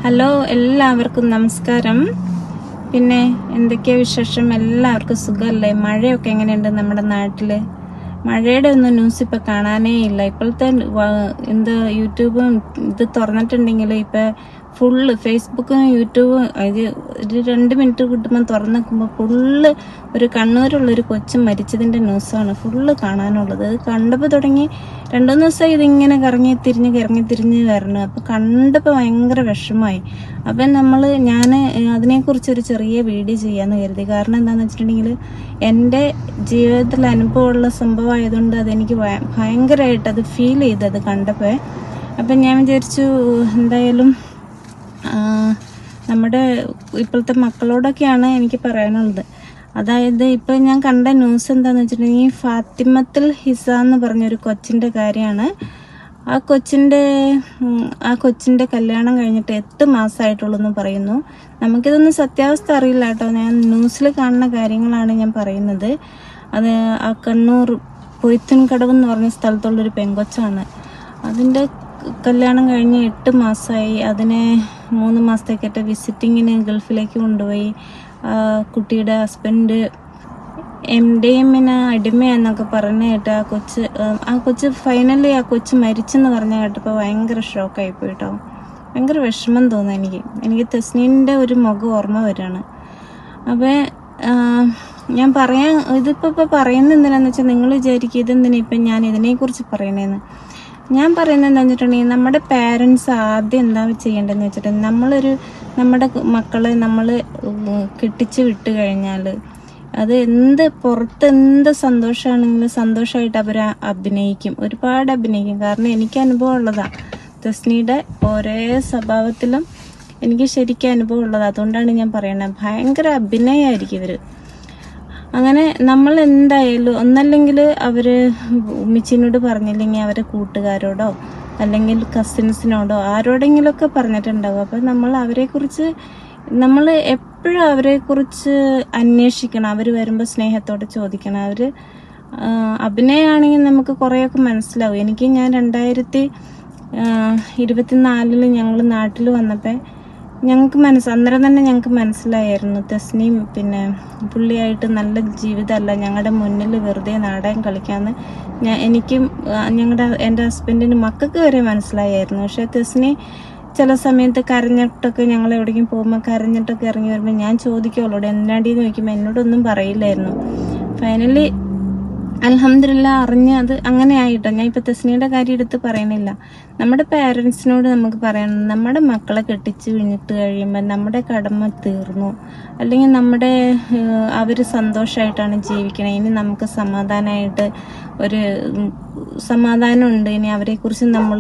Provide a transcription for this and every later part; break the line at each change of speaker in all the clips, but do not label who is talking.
Hello, എല്ലാവർക്കും നമസ്കാരം. പിന്നെ എന്തൊക്കെയാ വിശേഷം? എല്ലാവർക്കും സുഖമല്ലേ? മഴയൊക്കെ എങ്ങനെയുണ്ട് നമ്മുടെ നാട്ടില്? മഴയുടെ ഒന്നും ന്യൂസ് ഇപ്പം കാണാനേ ഇല്ല. ഇപ്പോഴത്തെ എന്താ യൂട്യൂബും ഇത് തുറന്നിട്ടുണ്ടെങ്കിൽ ഇപ്പം ഫുള്ള് ഫേസ്ബുക്കും യൂട്യൂബും ഒരു 2 മിനിറ്റ് കിട്ടുമ്പോൾ തുറന്നു നോക്കുമ്പോൾ ഫുള്ള് ഒരു കണ്ണൂരുള്ളൊരു കൊച്ചും മരിച്ചതിൻ്റെ ന്യൂസാണ് ഫുള്ള് കാണാനുള്ളത്. അത് കണ്ടപ്പോൾ തുടങ്ങി 2-3 ദിവസം ഇതിങ്ങനെ കറങ്ങി തിരിഞ്ഞ് വരണം. അപ്പോൾ കണ്ടപ്പോൾ ഭയങ്കര വിഷമമായി. അപ്പം ഞാൻ അതിനെക്കുറിച്ചൊരു ചെറിയ വീഡിയോ ചെയ്യാമെന്ന് കരുതി. കാരണം എന്താണെന്ന് വെച്ചിട്ടുണ്ടെങ്കിൽ എൻ്റെ ജീവിതത്തിൽ അനുഭവമുള്ള സംഭവമായതുകൊണ്ട് അതെനിക്ക് ഭയങ്കരമായിട്ട് അത് ഫീൽ ചെയ്തത് കണ്ടപ്പോൾ. അപ്പം ഞാൻ വിചാരിച്ചു എന്തായാലും നമ്മുടെ ഇപ്പോഴത്തെ മക്കളോടൊക്കെയാണ് എനിക്ക് പറയാനുള്ളത്. അതായത് ഇപ്പം ഞാൻ കണ്ട ന്യൂസ് എന്താണെന്ന് വെച്ചിട്ടുണ്ടെങ്കിൽ ഫാത്തിമത്തുൽ ഹിസ എന്ന് പറഞ്ഞൊരു കൊച്ചിൻ്റെ കാര്യമാണ്. ആ കൊച്ചിൻ്റെ കല്യാണം കഴിഞ്ഞിട്ട് 8 മാസമായിട്ടുള്ളൂ എന്ന് പറയുന്നു. നമുക്കിതൊന്നും സത്യാവസ്ഥ അറിയില്ല കേട്ടോ. ഞാൻ ന്യൂസിൽ കാണുന്ന കാര്യങ്ങളാണ് ഞാൻ പറയുന്നത്. അത് ആ കണ്ണൂർ പൊയ്ത്തുൻകടവ് എന്ന് പറഞ്ഞ സ്ഥലത്തുള്ളൊരു പെങ്കൊച്ചാണ്. അതിൻ്റെ കല്യാണം കഴിഞ്ഞ് 8 മാസമായി. അതിനെ 3 മാസത്തേക്കിട്ട് വിസിറ്റിങ്ങിന് ഗൾഫിലേക്ക് കൊണ്ടുപോയി. കുട്ടിയുടെ ഹസ്ബൻഡ് MDMA അടിമയെന്നൊക്കെ പറഞ്ഞു കേട്ട് ആ കൊച്ച് ഫൈനലി ആ കൊച്ച് മരിച്ചെന്ന് പറഞ്ഞ കേട്ടപ്പോൾ ഭയങ്കര ഷോക്കായി പോയിട്ടോ. ഭയങ്കര വിഷമം തോന്നുന്നു എനിക്ക് തെസ്നീൻ്റെ ഒരു മുഖം ഓർമ്മ വരികയാണ്. അപ്പോൾ ഞാൻ ഇതിപ്പോൾ പറയുന്നത് എന്തിനാന്ന് വെച്ചാൽ നിങ്ങൾ വിചാരിക്കും ഇതെന്തിനാ ഇപ്പം ഞാൻ ഇതിനെക്കുറിച്ച് പറയണേന്ന്. ഞാൻ പറയുന്നത് എന്താണെന്ന് വെച്ചിട്ടുണ്ടെങ്കിൽ നമ്മുടെ പാരൻസ് ആദ്യം എന്താ ചെയ്യേണ്ടതെന്ന് വെച്ചിട്ടുണ്ടെങ്കിൽ നമ്മുടെ മക്കളെ നമ്മൾ കെട്ടിച്ച് വിട്ട് കഴിഞ്ഞാൽ അത് പുറത്ത് എന്ത് സന്തോഷമാണെങ്കിലും സന്തോഷമായിട്ട് അവർ ഒരുപാട് അഭിനയിക്കും. കാരണം എനിക്ക് അനുഭവം ഉള്ളതാണ്. തെസ്നിയുടെ ഒരേ സ്വഭാവത്തിലും എനിക്ക് ശരിക്കും അനുഭവം ഉള്ളതാണ്. അതുകൊണ്ടാണ് ഞാൻ പറയണത്. ഭയങ്കര അഭിനയമായിരിക്കും ഇവർ. അങ്ങനെ നമ്മൾ എന്തായാലും ഒന്നല്ലെങ്കിൽ അവർ ഉമ്മിച്ചിനോട് പറഞ്ഞില്ലെങ്കിൽ അവരെ കൂട്ടുകാരോടോ അല്ലെങ്കിൽ കസിൻസിനോടോ ആരോടെങ്കിലുമൊക്കെ പറഞ്ഞിട്ടുണ്ടാവും. അപ്പം നമ്മൾ എപ്പോഴും അവരെക്കുറിച്ച് അന്വേഷിക്കണം. അവർ വരുമ്പോൾ സ്നേഹത്തോടെ ചോദിക്കണം. അവർ അഭിനയമാണെങ്കിൽ നമുക്ക് കുറേയൊക്കെ മനസ്സിലാവും. ഞാൻ 2024 ഞങ്ങൾ നാട്ടിൽ വന്നപ്പോൾ അന്നേരം തന്നെ ഞങ്ങൾക്ക് മനസ്സിലായിരുന്നു തെസ്നിയും പിന്നെ പുള്ളിയായിട്ട് നല്ല ജീവിതമല്ല, ഞങ്ങളുടെ മുന്നിൽ വെറുതെ നാടകം കളിക്കാമെന്ന് എൻ്റെ ഹസ്ബൻഡിന് മക്കൾക്ക് വരെ മനസ്സിലായിരുന്നു. പക്ഷേ തെസ്നി ചില സമയത്ത് കരഞ്ഞിട്ടൊക്കെ ഞങ്ങൾ എവിടേക്കും പോകുമ്പോൾ കരഞ്ഞിട്ടൊക്കെ ഇറങ്ങി വരുമ്പോൾ ഞാൻ ചോദിക്കുള്ളൂ എന്നാണ്ടീന്ന് ചോദിക്കുമ്പോൾ എന്നോടൊന്നും പറയില്ലായിരുന്നു. ഫൈനലി അൽഹംദുലില്ലാ അറിഞ്ഞ് അത് അങ്ങനെ ആയിട്ടോ. ഞാൻ ഇപ്പം തെസ്നിയുടെ കാര്യം എടുത്ത് പറയണില്ല. നമ്മുടെ പേരൻസിനോട് നമുക്ക് പറയണം, നമ്മുടെ മക്കളെ കെട്ടിച്ച് വിഴിഞ്ഞിട്ട് കഴിയുമ്പോൾ നമ്മുടെ കടമ തീർന്നു, അല്ലെങ്കിൽ അവർ സന്തോഷമായിട്ടാണ് ജീവിക്കണേ. ഇനി നമുക്ക് സമാധാനമായിട്ട് ഒരു സമാധാനമുണ്ട്. ഇനി അവരെക്കുറിച്ച് നമ്മൾ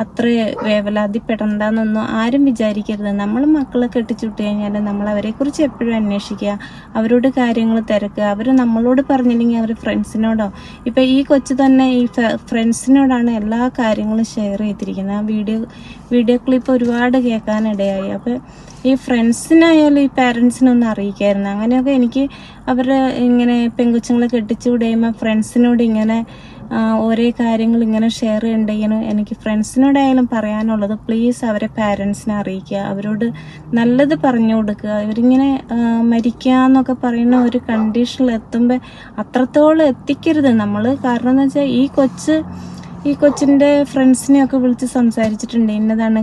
അത്ര വേവലാതിപ്പെടണ്ടെന്നൊന്നും ആരും വിചാരിക്കരുത്. നമ്മൾ മക്കളെ കെട്ടിച്ചു വിട്ട് കഴിഞ്ഞാൽ നമ്മൾ അവരെക്കുറിച്ച് എപ്പോഴും അന്വേഷിക്കുക, അവരോട് കാര്യങ്ങൾ തിരക്കുക. അവർ നമ്മളോട് പറഞ്ഞില്ലെങ്കിൽ അവർ ഫ്രണ്ട്സിനോടോ, ഇപ്പം ഈ കൊച്ചു തന്നെ ഈ ഫ്രണ്ട്സിനോടാണ് എല്ലാ കാര്യങ്ങളും ഷെയർ ചെയ്തിരിക്കുന്നത്. ആ വീഡിയോ ക്ലിപ്പ് ഒരുപാട് കേൾക്കാനിടയായി. അപ്പോൾ ഈ ഫ്രണ്ട്സിനായാലും ഈ പാരൻസിനൊന്നും അറിയിക്കായിരുന്നു. അങ്ങനെയൊക്കെ എനിക്ക് ഇങ്ങനെ പെങ്കൊച്ചുങ്ങളെ കെട്ടിച്ചു വിടുമ്പോൾ ഫ്രണ്ട്സിനോട് ഇങ്ങനെ ഓരോ കാര്യങ്ങൾ ഇങ്ങനെ ഷെയർ ചെയ്യണ്ടെങ്കിലും എനിക്ക് ഫ്രണ്ട്സിനോടായാലും പറയാനുള്ളത്, പ്ലീസ് അവരെ പാരൻസിനെ അറിയിക്കുക, അവരോട് നല്ലത് പറഞ്ഞു കൊടുക്കുക. ഇവരിങ്ങനെ മരിക്കുക എന്നൊക്കെ പറയുന്ന ഒരു കണ്ടീഷനിൽ എത്തുമ്പോൾ അത്രത്തോളം എത്തിക്കരുത് നമ്മൾ. കാരണം എന്ന് വെച്ചാൽ ഈ കൊച്ചിൻ്റെ ഫ്രണ്ട്സിനെയൊക്കെ വിളിച്ച് സംസാരിച്ചിട്ടുണ്ട്. ഇന്നതാണ്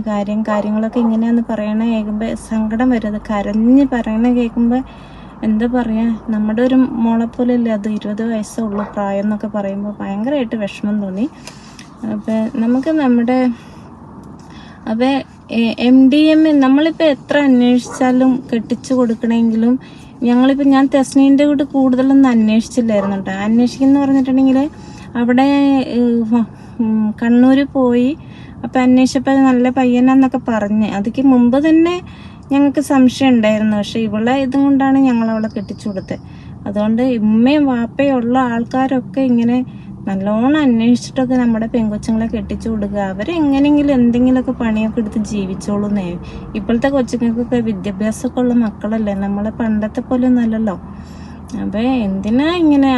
കാര്യങ്ങളൊക്കെ ഇങ്ങനെയാന്ന് പറയണ കേൾക്കുമ്പോൾ സങ്കടം വരും. അത് കരഞ്ഞ് പറയണ കേൾക്കുമ്പോൾ എന്താ പറയുക, നമ്മുടെ ഒരു മോളെ പോലെ അല്ലേ അത്. 20 വയസ്സേ ഉള്ളൂ പ്രായം എന്നൊക്കെ പറയുമ്പോൾ ഭയങ്കരമായിട്ട് വിഷമം തോന്നി. അപ്പം MDMA നമ്മളിപ്പോൾ എത്ര അന്വേഷിച്ചാലും കെട്ടിച്ചു കൊടുക്കണമെങ്കിലും ഞാൻ തെസ്നീൻ്റെ കൂടെ കൂടുതലൊന്നും അന്വേഷിച്ചില്ലായിരുന്നു കേട്ടോ. അന്വേഷിക്കുന്ന പറഞ്ഞിട്ടുണ്ടെങ്കിൽ അവിടെ കണ്ണൂർ പോയി. അപ്പം അന്വേഷിച്ചപ്പോൾ നല്ല പയ്യനാന്നൊക്കെ പറഞ്ഞ് അതിക്ക് മുമ്പ് തന്നെ ഞങ്ങൾക്ക് സംശയം ഉണ്ടായിരുന്നു. പക്ഷെ ഇതും കൊണ്ടാണ് ഞങ്ങളവളെ കെട്ടിച്ചു കൊടുത്തത്. അതുകൊണ്ട് ഉമ്മയും വാപ്പയും ഉള്ള ആൾക്കാരൊക്കെ ഇങ്ങനെ നല്ലോണം അന്വേഷിച്ചിട്ടൊക്കെ നമ്മുടെ പെങ്കൊച്ചുങ്ങളെ കെട്ടിച്ചു കൊടുക്കുക. അവരെങ്ങനെയെങ്കിലും എന്തെങ്കിലുമൊക്കെ പണിയൊക്കെ എടുത്ത് ജീവിച്ചോളൂന്നേ. ഇപ്പോഴത്തെ കൊച്ചുങ്ങൾക്കൊക്കെ വിദ്യാഭ്യാസമൊക്കെ ഉള്ള മക്കളല്ലേ, നമ്മളെ പണ്ടത്തെ പോലെ ഒന്നും അല്ലല്ലോ. അപ്പം എന്തിനാ ഇങ്ങനെ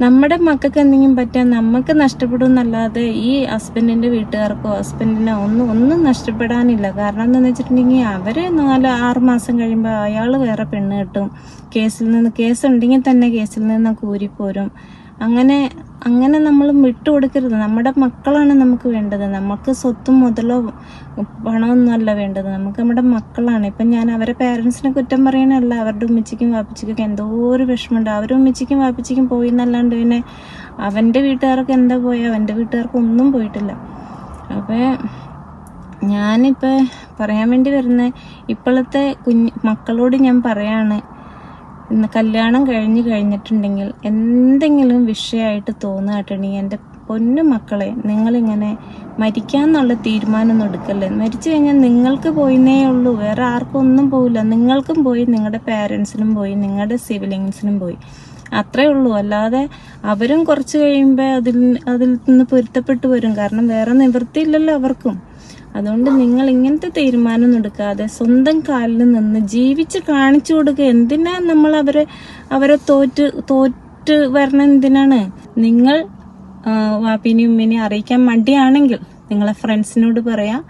നമ്മുടെ മക്കൾക്ക് എന്തെങ്കിലും പറ്റാൻ നമുക്ക് നഷ്ടപ്പെടും എന്നല്ലാതെ ഈ ഹസ്ബൻഡിന്റെ വീട്ടുകാർക്കോ ഹസ്ബൻഡിനോ ഒന്നും നഷ്ടപ്പെടാനില്ല. കാരണം എന്താണെന്ന് വെച്ചിട്ടുണ്ടെങ്കിൽ അവര് 4-6 മാസം കഴിയുമ്പോൾ അയാൾ വേറെ പെണ്ണ് കിട്ടും. കേസുണ്ടെങ്കിൽ തന്നെ കേസിൽ നിന്ന് ഊരിപ്പോരും. അങ്ങനെ നമ്മൾ വിട്ടുകൊടുക്കരുത്. നമ്മുടെ മക്കളാണ് നമുക്ക് വേണ്ടത്. നമുക്ക് സ്വത്തും മുതലോ പണമൊന്നും അല്ല വേണ്ടത്. നമുക്ക് നമ്മുടെ മക്കളാണ്. ഇപ്പം ഞാൻ അവരെ പേരൻസിനെ കുറ്റം പറയാനല്ല. അവരുടെ ഉമ്മച്ചിക്കും വാപ്പിച്ചിക്കൊക്കെ എന്തോ ഒരു വിഷമമുണ്ട്. അവരുടെ ഉമ്മച്ചിക്കും വാപ്പിച്ചിക്കും പോയി എന്നല്ലാണ്ട് പിന്നെ അവൻ്റെ വീട്ടുകാർക്ക് എന്താ പോയി? അവൻ്റെ വീട്ടുകാർക്ക് ഒന്നും പോയിട്ടില്ല. അപ്പോൾ ഞാനിപ്പോൾ പറയാൻ വേണ്ടി വരുന്ന ഇപ്പോഴത്തെ മക്കളോട് ഞാൻ പറയാണ്, ഇന്ന് കല്യാണം കഴിഞ്ഞിട്ടുണ്ടെങ്കിൽ എന്തെങ്കിലും വിഷയമായിട്ട് തോന്നുകയായിട്ടുണ്ടെങ്കിൽ എൻ്റെ പൊന്നു മക്കളെ, നിങ്ങളിങ്ങനെ മരിക്കാന്നുള്ള തീരുമാനമൊന്നും എടുക്കല്ലേ. മരിച്ചു കഴിഞ്ഞാൽ നിങ്ങൾക്ക് പോയിന്നേ ഉള്ളൂ, വേറെ ആർക്കും ഒന്നും പോവില്ല. നിങ്ങൾക്കും പോയി, നിങ്ങളുടെ പേരൻസിനും പോയി, നിങ്ങളുടെ സിബ്ലിങ്സിനും പോയി, അത്രേ ഉള്ളൂ. അല്ലാതെ അവരും കുറച്ച് കഴിയുമ്പോൾ അതിൽ നിന്ന് പൊരുത്തപ്പെട്ടു വരും. കാരണം വേറെ നിവൃത്തിയില്ലല്ലോ അവർക്കും. അതുകൊണ്ട് നിങ്ങൾ ഇങ്ങനത്തെ തീരുമാനം എടുക്കാതെ സ്വന്തം കാലിൽ നിന്ന് ജീവിച്ച് കാണിച്ചു കൊടുക്കുക. എന്തിനാ നമ്മൾ അവരെ തോറ്റ് വരണം? എന്തിനാണ്? നിങ്ങൾ വാപ്പിനെയും ഉമ്മേനെയും അറിയിക്കാൻ മടിയാണെങ്കിൽ നിങ്ങളെ ഫ്രണ്ട്സിനോട് പറയാം.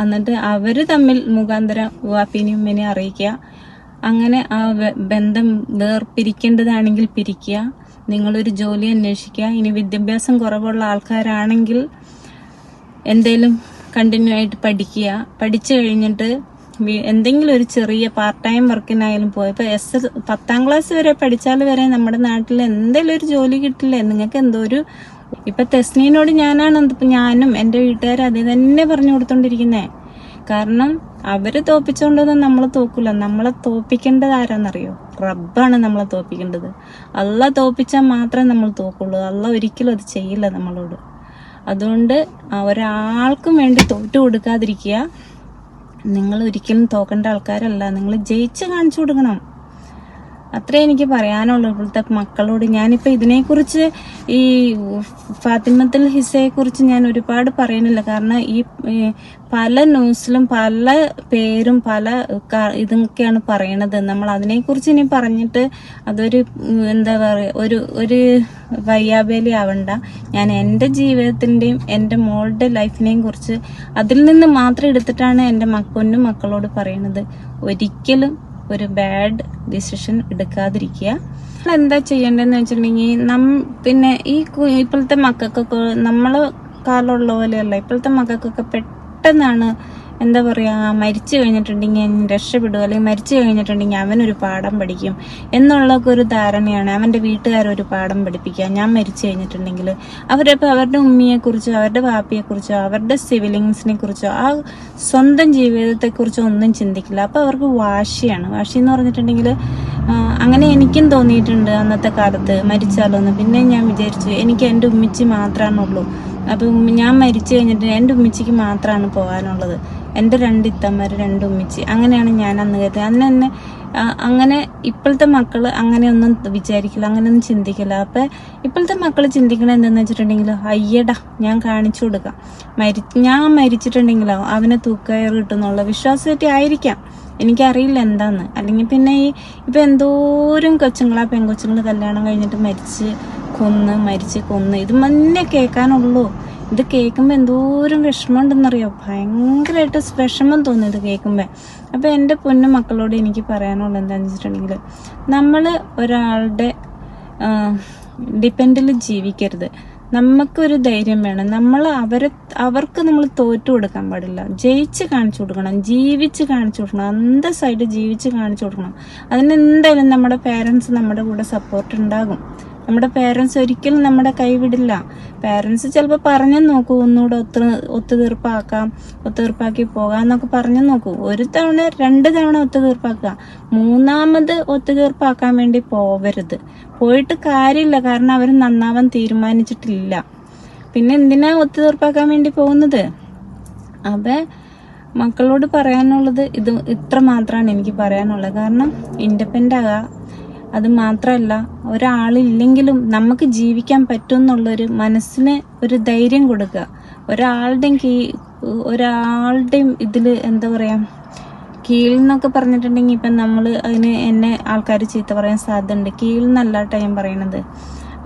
എന്നിട്ട് അവര് തമ്മിൽ മുഖാന്തരം വാപ്പിനെയും ഉമ്മേനെയും അറിയിക്കുക. അങ്ങനെ ആ ബന്ധം വേർപിരിക്കേണ്ടതാണെങ്കിൽ പിരിക്കുക. നിങ്ങളൊരു ജോലി അന്വേഷിക്കുക. ഇനി വിദ്യാഭ്യാസം കുറവുള്ള ആൾക്കാരാണെങ്കിൽ എന്തേലും കണ്ടിന്യൂ ആയിട്ട് പഠിക്കുക. പഠിച്ചു കഴിഞ്ഞിട്ട് എന്തെങ്കിലും ഒരു ചെറിയ പാർട്ട് ടൈം വർക്കിനായാലും പോയി. ഇപ്പൊ 10ാം ക്ലാസ് വരെ പഠിച്ചാൽ വരെ നമ്മുടെ നാട്ടിൽ എന്തെങ്കിലും ഒരു ജോലി കിട്ടില്ലേ? നിങ്ങൾക്ക് എന്തോ ഒരു ഇപ്പൊ തെസ്നീനോട് ഞാനും എൻ്റെ വീട്ടുകാരും അത് തന്നെ പറഞ്ഞു കൊടുത്തോണ്ടിരിക്കുന്നേ. കാരണം അവര് തോപ്പിച്ചോണ്ടൊന്നും നമ്മളെ തോക്കൂല. നമ്മളെ തോപ്പിക്കേണ്ടത് ആരാന്നറിയോ? റബ്ബാണ് നമ്മളെ തോപ്പിക്കേണ്ടത്. അള്ളാ തോപ്പിച്ചാൽ മാത്രമേ നമ്മൾ തോക്കുള്ളൂ. അള്ളാ ഒരിക്കലും അത് ചെയ്യില്ല നമ്മളോട്. അതുകൊണ്ട് ഒരാൾക്കും വേണ്ടി തോറ്റു കൊടുക്കാതിരിക്കുക. നിങ്ങൾ ഒരിക്കലും തോക്കേണ്ട ആൾക്കാരല്ല. നിങ്ങൾ ജയിച്ച് കാണിച്ചു കൊടുക്കണം. അത്രേ എനിക്ക് പറയാനുള്ളൂ ഇപ്പോഴത്തെ മക്കളോട്. ഞാനിപ്പോൾ ഇതിനെക്കുറിച്ച് ഈ ഫാത്തിമത്തുൽ ഹിസ്സയെ കുറിച്ച് ഞാൻ ഒരുപാട് പറയുന്നില്ല. കാരണം ഈ പല ന്യൂസിലും പല പേരും പല ഇതൊക്കെയാണ് പറയണത്. നമ്മൾ അതിനെക്കുറിച്ച് ഇനി പറഞ്ഞിട്ട് അതൊരു എന്താ പറയുക, ഒരു വയ്യാവേലി ആവണ്ട. ഞാൻ എൻ്റെ ജീവിതത്തിൻ്റെയും എൻ്റെ മോളുടെ ലൈഫിനെയും കുറിച്ച് അതിൽ നിന്ന് മാത്രം എടുത്തിട്ടാണ് എൻ്റെ മക്കളോട് പറയണത്. ഒരിക്കലും ഒരു ബാഡ് ഡിസിഷൻ എടുക്കാതിരിക്കുക. എന്താ ചെയ്യേണ്ടതെന്ന് വെച്ചിട്ടുണ്ടെങ്കിൽ പിന്നെ ഈ ഇപ്പോഴത്തെ മക്കൾക്കൊക്കെ നമ്മളെ കാലമുള്ള പോലെയല്ല. ഇപ്പോഴത്തെ മക്കൾക്കൊക്കെ പെട്ടെന്നാണ് എന്താ പറയുക, മരിച്ചു കഴിഞ്ഞിട്ടുണ്ടെങ്കിൽ രക്ഷപ്പെടുക, അല്ലെങ്കിൽ മരിച്ചു കഴിഞ്ഞിട്ടുണ്ടെങ്കിൽ അവനൊരു പാഠം പഠിക്കും എന്നുള്ളൊക്കെ ഒരു ധാരണയാണ്. അവൻ്റെ വീട്ടുകാരൊരു പാഠം പഠിപ്പിക്കുക. ഞാൻ മരിച്ചു കഴിഞ്ഞിട്ടുണ്ടെങ്കിൽ അവരുടെ ഉമ്മിയെക്കുറിച്ചോ അവരുടെ വാപ്പിയെക്കുറിച്ചോ അവരുടെ സിബ്ലിങ്സിനെ കുറിച്ചോ ആ സ്വന്തം ജീവിതത്തെക്കുറിച്ചോ ഒന്നും ചിന്തിക്കില്ല. അപ്പോൾ അവർക്ക് വാശിയാണ്. വാശി എന്ന് പറഞ്ഞിട്ടുണ്ടെങ്കിൽ അങ്ങനെ എനിക്കും തോന്നിയിട്ടുണ്ട് അന്നത്തെ കാലത്ത് മരിച്ചാലോന്ന്. പിന്നെ ഞാൻ വിചാരിച്ചു എനിക്ക് എൻ്റെ ഉമ്മിച്ചി മാത്രമാണുള്ളൂ. അപ്പം ഞാൻ മരിച്ചു കഴിഞ്ഞിട്ട് എൻ്റെ ഉമ്മിച്ചിക്ക് മാത്രമാണ് പോകാനുള്ളത്. എൻ്റെ 2 ഇത്തമാർ 2 ഉമ്മിച്ചി, അങ്ങനെയാണ് ഞാൻ അന്ന് കരുതുന്നത്. അങ്ങനെ ഇപ്പോഴത്തെ മക്കൾ അങ്ങനെയൊന്നും വിചാരിക്കില്ല, അങ്ങനെയൊന്നും ചിന്തിക്കില്ല. അപ്പം ഇപ്പോഴത്തെ മക്കൾ ചിന്തിക്കണത് എന്താണെന്ന് വെച്ചിട്ടുണ്ടെങ്കിൽ, അയ്യടാ ഞാൻ കാണിച്ചു കൊടുക്കാം, ഞാൻ മരിച്ചിട്ടുണ്ടെങ്കിലോ അവനെ തൂക്കയർ കിട്ടുന്നുള്ള വിശ്വാസമായിട്ട് ആയിരിക്കാം. എനിക്കറിയില്ല എന്താന്ന്. അല്ലെങ്കിൽ പിന്നെ ഇപ്പം എന്തോരം പെൺകൊച്ചുങ്ങൾ കല്യാണം കഴിഞ്ഞിട്ട് മരിച്ച് കൊന്ന് ഇത് തന്നെ കേൾക്കാനുള്ളൂ. ഇത് കേൾക്കുമ്പോൾ എന്തോരം വിഷമം ഉണ്ടെന്നറിയോ? ഭയങ്കരമായിട്ട് വിഷമം തോന്നും ഇത് കേൾക്കുമ്പോൾ. അപ്പം എൻ്റെ പൊന്നു മക്കളോട് എനിക്ക് പറയാനുള്ളത് എന്താണെന്ന് വെച്ചിട്ടുണ്ടെങ്കിൽ, നമ്മൾ ഒരാളുടെ ഡിപ്പെൻഡിൽ ജീവിക്കരുത്. നമുക്കൊരു ധൈര്യം വേണം. അവർക്ക് നമ്മൾ തോറ്റു കൊടുക്കാൻ പാടില്ല. ജയിച്ച് കാണിച്ചു കൊടുക്കണം, ജീവിച്ച് കാണിച്ചു കൊടുക്കണം, അന്തസ്സായിട്ട് ജീവിച്ച് കാണിച്ചു കൊടുക്കണം. അതിനെന്തായാലും നമ്മുടെ പേരൻസ് നമ്മുടെ കൂടെ സപ്പോർട്ട് ഉണ്ടാകും. നമ്മുടെ പേരൻസ് ഒരിക്കലും നമ്മുടെ കൈവിടില്ല. പേരൻസ് ചിലപ്പോൾ പറഞ്ഞു നോക്കൂ, ഒന്നുകൂടെ ഒത്തുതീർപ്പാക്കി പോകാന്നൊക്കെ പറഞ്ഞു നോക്കൂ. 1 തവണ 2 തവണ ഒത്തുതീർപ്പാക്കുക. 3ാമത് ഒത്തുതീർപ്പാക്കാൻ വേണ്ടി പോയിട്ട് കാര്യമില്ല. കാരണം അവർ നന്നാവാൻ തീരുമാനിച്ചിട്ടില്ല. പിന്നെ എന്തിനാ ഒത്തുതീർപ്പാക്കാൻ വേണ്ടി പോകുന്നത്? അപ്പം മക്കളോട് പറയാനുള്ളത് ഇത്ര മാത്രമാണ് എനിക്ക് പറയാനുള്ളത്. കാരണം ഇൻഡിപെൻഡൻ്റ് ആകുക. അത് മാത്രമല്ല, ഒരാളില്ലെങ്കിലും നമുക്ക് ജീവിക്കാൻ പറ്റും എന്നുള്ളൊരു മനസ്സിന് ഒരു ധൈര്യം കൊടുക്കുക. ഒരാളുടെയും ഇതിൽ എന്താ പറയുക, കീഴിൽ നിന്നൊക്കെ പറഞ്ഞിട്ടുണ്ടെങ്കിൽ ഇപ്പം നമ്മൾ എന്നെ ആൾക്കാർ ചീത്ത പറയാൻ സാധ്യതയുണ്ട്. കീഴിൽ നിന്നല്ലാട്ടോ ഞാൻ പറയണത്.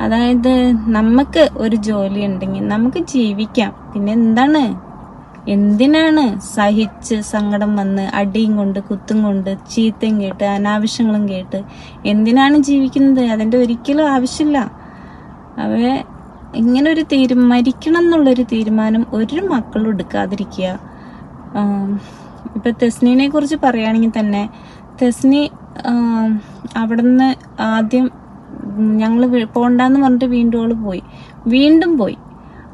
അതായത് നമുക്ക് ഒരു ജോലി ഉണ്ടെങ്കിൽ നമുക്ക് ജീവിക്കാം. പിന്നെ എന്തിനാണ് സഹിച്ച് സങ്കടം വന്ന് അടിയും കൊണ്ട് കുത്തും കൊണ്ട് ചീത്തയും കേട്ട് അനാവശ്യങ്ങളും കേട്ട് എന്തിനാണ് ജീവിക്കുന്നത്? അതിൻ്റെ ഒരിക്കലും ആവശ്യമില്ല. ഇങ്ങനെ ഒരു മരിക്കണം എന്നുള്ളൊരു തീരുമാനം ഒരു മക്കളും എടുക്കാതിരിക്കുക. ഇപ്പൊ തെസ്നീനെ കുറിച്ച് പറയുകയാണെങ്കിൽ തന്നെ തെസ്നി അവിടുന്ന് ആദ്യം ഞങ്ങൾ പോണ്ടെന്ന് പറഞ്ഞിട്ട് വീണ്ടും പോയി.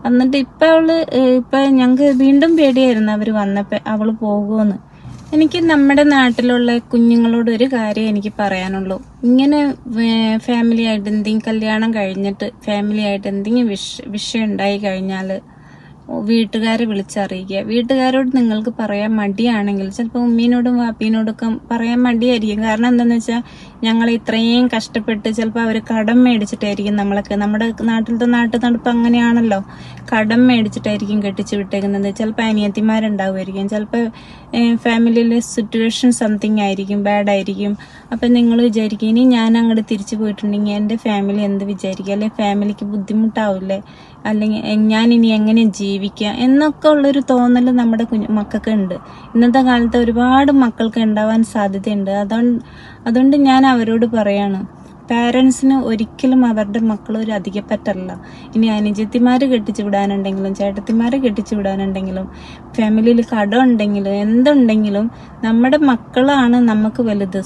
എന്നിട്ട് ഇപ്പൊ ഞങ്ങക്ക് വീണ്ടും പേടിയായിരുന്നു അവര് വന്നപ്പോ അവള് പോകുമെന്ന്. എനിക്ക് നമ്മുടെ നാട്ടിലുള്ള കുഞ്ഞുങ്ങളോട് ഒരു കാര്യം എനിക്ക് പറയാനുള്ളൂ. ഇങ്ങനെ ഫാമിലി ആയിട്ട് എന്തെങ്കിലും കല്യാണം കഴിഞ്ഞിട്ട് ഫാമിലി ആയിട്ട് എന്തെങ്കിലും വിഷയം ഉണ്ടായി കഴിഞ്ഞാല് വീട്ടുകാരെ വിളിച്ചറിയിക്കുക. വീട്ടുകാരോട് നിങ്ങൾക്ക് പറയാൻ മടിയാണെങ്കിൽ ചിലപ്പോൾ ഉമ്മീനോടും വാപ്പീനോടൊക്കെ പറയാൻ മടിയായിരിക്കും. കാരണം എന്താന്ന് വെച്ചാൽ ഞങ്ങളെ ഇത്രയും കഷ്ടപ്പെട്ട് ചിലപ്പോൾ അവർ കടം മേടിച്ചിട്ടായിരിക്കും നമ്മുടെ നാട്ടിലത്തെ നടപ്പ് അങ്ങനെയാണല്ലോ. കടം മേടിച്ചിട്ടായിരിക്കും കെട്ടിച്ചു വിട്ടേക്കുന്നത്. ചിലപ്പോൾ അനിയത്തിമാരുണ്ടാവുമായിരിക്കും, ചിലപ്പോൾ ഫാമിലിയിലെ സിറ്റുവേഷൻ സംതിങ് ആയിരിക്കും, ബാഡ് ആയിരിക്കും. അപ്പം നിങ്ങൾ വിചാരിക്കും ഇനി ഞാൻ അങ്ങോട്ട് തിരിച്ചു പോയിട്ടുണ്ടെങ്കിൽ എൻ്റെ ഫാമിലി എന്ത് വിചാരിക്കും, അല്ലെങ്കിൽ ഫാമിലിക്ക് ബുദ്ധിമുട്ടാവില്ലേ, അല്ലെങ്കിൽ ഞാൻ ഇനി എങ്ങനെ ജീവിക്കുക എന്നൊക്കെ ഉള്ളൊരു തോന്നൽ നമ്മുടെ മക്കൾക്ക് ഉണ്ട്. ഇന്നത്തെ കാലത്ത് ഒരുപാട് മക്കൾക്ക് ഉണ്ടാവാൻ സാധ്യതയുണ്ട്. അതുകൊണ്ട് ഞാൻ അവരോട് പറയാണ്, പാരൻസിന് ഒരിക്കലും അവരുടെ മക്കൾ ഒരു അധികപ്പറ്റല്ല. ഇനി അനുജത്തിമാര് കെട്ടിച്ചു വിടാനുണ്ടെങ്കിലും ചേട്ടത്തിമാര് കെട്ടിച്ചു വിടാനുണ്ടെങ്കിലും ഫാമിലിയിൽ കടം ഉണ്ടെങ്കിലും എന്തുണ്ടെങ്കിലും നമ്മുടെ മക്കളാണ് നമുക്ക് വലുത്.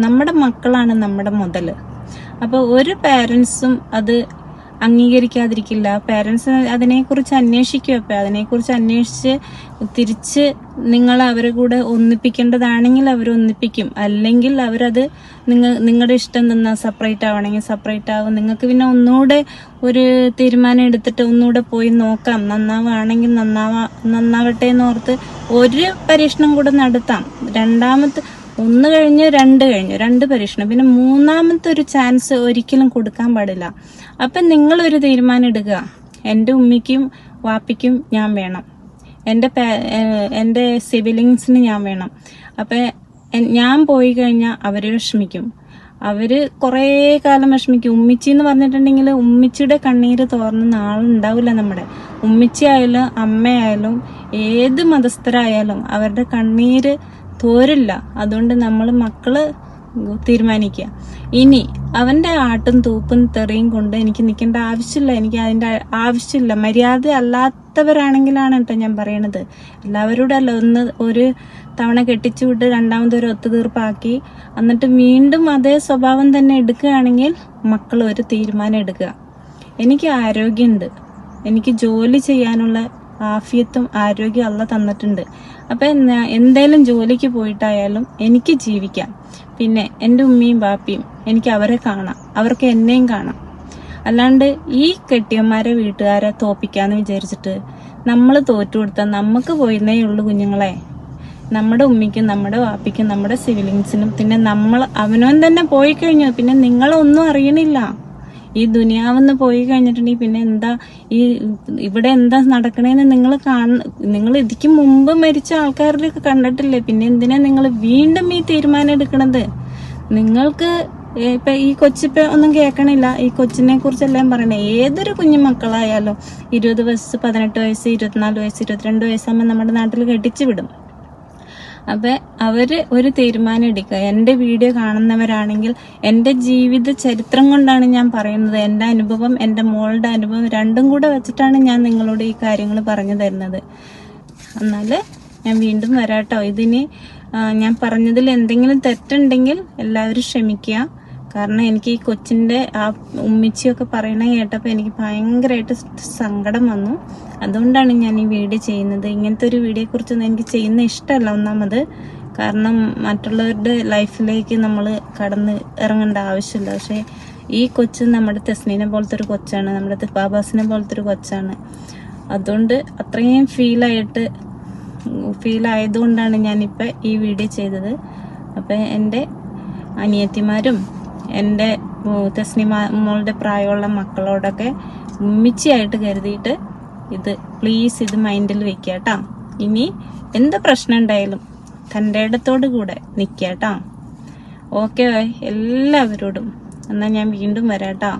നമ്മുടെ മക്കളാണ് നമ്മുടെ മുതല്. അപ്പൊ ഒരു പാരൻസും അത് അംഗീകരിക്കാതിരിക്കില്ല. പാരൻസ് അതിനെക്കുറിച്ച് അന്വേഷിക്കും. അപ്പൊ അതിനെക്കുറിച്ച് അന്വേഷിച്ച് തിരിച്ച് നിങ്ങൾ അവരെ കൂടെ ഒന്നിപ്പിക്കേണ്ടതാണെങ്കിൽ അവർ ഒന്നിപ്പിക്കും. അല്ലെങ്കിൽ അവരത് നിങ്ങളുടെ ഇഷ്ടം നിന്നാ സെപ്പറേറ്റ് ആവണമെങ്കിൽ സെപ്പറേറ്റ് ആവും. നിങ്ങൾക്ക് പിന്നെ ഒന്നുകൂടെ ഒരു തീരുമാനം എടുത്തിട്ട് ഒന്നുകൂടെ പോയി നോക്കാം. നന്നാവുകയാണെങ്കിൽ നന്നാവട്ടെ എന്നോർത്ത് ഒരു പരീക്ഷണം കൂടെ നടത്താം. ഒന്ന് കഴിഞ്ഞ് രണ്ട് പരീക്ഷണം, പിന്നെ മൂന്നാമത്തെ ഒരു ചാൻസ് ഒരിക്കലും കൊടുക്കാൻ പാടില്ല. അപ്പൊ നിങ്ങളൊരു തീരുമാനം എടുക്കുക, എൻ്റെ ഉമ്മിക്കും വാപ്പിക്കും ഞാൻ വേണം, എൻ്റെ സിബിലിങ്സിന് ഞാൻ വേണം. അപ്പൊ ഞാൻ പോയി കഴിഞ്ഞാൽ അവര് വിഷമിക്കും, അവര് കുറേ കാലം വിഷമിക്കും. ഉമ്മിച്ചി എന്ന് പറഞ്ഞിട്ടുണ്ടെങ്കിൽ ഉമ്മിച്ചിയുടെ കണ്ണീര് തോർന്ന നാളുണ്ടാവില്ല. നമ്മുടെ ഉമ്മിച്ചി ആയാലും അമ്മയായാലും ഏത് മതസ്ഥരായാലും അവരുടെ കണ്ണീര് തോരില്ല. അതുകൊണ്ട് നമ്മൾ മക്കള് തീരുമാനിക്കുക. ഇനി അവന്റെ ആട്ടും തൂപ്പും തെറിയും കൊണ്ട് എനിക്ക് നിൽക്കേണ്ട ആവശ്യമില്ല, എനിക്ക് അതിന്റെ ആവശ്യമില്ല. മര്യാദ അല്ലാത്തവരാണെങ്കിലാണ് കേട്ടോ ഞാൻ പറയണത്. എല്ലാവരോടും അല്ല. ഒരു തവണ കെട്ടിച്ചു വിട്ട് രണ്ടാമതൊരു ഒത്തുതീർപ്പാക്കി എന്നിട്ട് വീണ്ടും അതേ സ്വഭാവം തന്നെ എടുക്കുകയാണെങ്കിൽ മക്കൾ ഒരു തീരുമാനം എടുക്കുക. എനിക്ക് ആരോഗ്യമുണ്ട്, എനിക്ക് ജോലി ചെയ്യാനുള്ള ആഫിയത്തും ആരോഗ്യം അള്ള തന്നിട്ടുണ്ട്. അപ്പൊ എന്തേലും ജോലിക്ക് പോയിട്ടായാലും എനിക്ക് ജീവിക്കാം. പിന്നെ എൻ്റെ ഉമ്മയും ബാപ്പിയും എനിക്ക് അവരെ കാണാം, അവർക്ക് എന്നെയും കാണാം. അല്ലാണ്ട് ഈ കെട്ടിയന്മാരെ വീട്ടുകാരെ തോപ്പിക്കാന്ന് വിചാരിച്ചിട്ട് നമ്മൾ തോറ്റു കൊടുത്താൽ നമുക്ക് പോയിരുന്നേ ഉള്ളു കുഞ്ഞുങ്ങളെ. നമ്മുടെ ഉമ്മിക്കും നമ്മുടെ വാപ്പിക്കും നമ്മുടെ സിവിലിങ്സിനും പിന്നെ അവനവൻ തന്നെ പോയി കഴിഞ്ഞു. പിന്നെ നിങ്ങളൊന്നും അറിയണില്ല. ഈ ദുനിയാവെന്ന് പോയി കഴിഞ്ഞിട്ടുണ്ടെങ്കിൽ പിന്നെ ഇവിടെ എന്താ നടക്കണേന്ന് നിങ്ങൾ ഇതിക്ക് മുമ്പ് മരിച്ച ആൾക്കാരിലൊക്കെ കണ്ടിട്ടില്ലേ? പിന്നെ എന്തിനാ നിങ്ങൾ വീണ്ടും ഈ തീരുമാനം എടുക്കണത്? നിങ്ങൾക്ക് ഇപ്പൊ ഈ കൊച്ചിപ്പ ഒന്നും കേൾക്കണില്ല. ഈ കൊച്ചിനെ കുറിച്ചെല്ലാം പറയണേ. ഏതൊരു കുഞ്ഞു മക്കളായാലും 20 വയസ്സ് 18 വയസ്സ് 24 വയസ്സ് 22 വയസ്സാകുമ്പോൾ നമ്മുടെ നാട്ടിൽ കെട്ടിച്ചു വിടും. അപ്പൊ അവര് ഒരു തീരുമാനം എടുക്കുക. എൻ്റെ വീഡിയോ കാണുന്നവരാണെങ്കിൽ എൻ്റെ ജീവിത ചരിത്രം കൊണ്ടാണ് ഞാൻ പറയുന്നത്. എൻ്റെ അനുഭവം, എൻ്റെ മോളുടെ അനുഭവം രണ്ടും കൂടെ വെച്ചിട്ടാണ് ഞാൻ നിങ്ങളോട് ഈ കാര്യങ്ങൾ പറഞ്ഞു തരുന്നത്. എന്നാല് ഞാൻ വീണ്ടും വരാട്ടോ. ഇതിന് ഞാൻ പറഞ്ഞതിൽ എന്തെങ്കിലും തെറ്റുണ്ടെങ്കിൽ എല്ലാവരും ക്ഷമിക്കുക. കാരണം എനിക്ക് ഈ കൊച്ചിൻ്റെ ആ ഉമ്മിച്ചിയൊക്കെ പറയണ കേട്ടപ്പോൾ എനിക്ക് ഭയങ്കരമായിട്ട് സങ്കടം വന്നു. അതുകൊണ്ടാണ് ഞാൻ ഈ വീഡിയോ ചെയ്യുന്നത്. ഇങ്ങനത്തെ ഒരു വീഡിയോയെ കുറിച്ചൊന്നും എനിക്ക് ചെയ്യുന്ന ഇഷ്ടമല്ല. ഒന്നാമത് കാരണം മറ്റുള്ളവരുടെ ലൈഫിലേക്ക് നമ്മൾ കടന്ന് ഇറങ്ങേണ്ട ആവശ്യമില്ല. പക്ഷേ ഈ കൊച്ച് നമ്മുടെ തെസ്നീനെ പോലത്തെ ഒരു കൊച്ചാണ്, നമ്മുടെ ബാബാസിനെ പോലത്തെ ഒരു കൊച്ചാണ്. അതുകൊണ്ട് അത്രയും ഫീലായതുകൊണ്ടാണ് ഞാനിപ്പോൾ ഈ വീഡിയോ ചെയ്തത്. അപ്പം എൻ്റെ അനിയത്തിമാരും എൻ്റെ മോളുടെ പ്രായമുള്ള മക്കളോടൊക്കെ ഉമ്മിച്ചിയായിട്ട് കരുതിയിട്ട് ഇത് മൈൻഡിൽ വെക്കുക കേട്ടോ. ഇനി എന്ത് പ്രശ്നം ഉണ്ടായാലും തൻ്റെ ഇടത്തോടു കൂടെ നിൽക്കുക കേട്ടോ. ഓക്കെ എല്ലാവരോടും. എന്നാൽ ഞാൻ വീണ്ടും വരാം കേട്ടോ.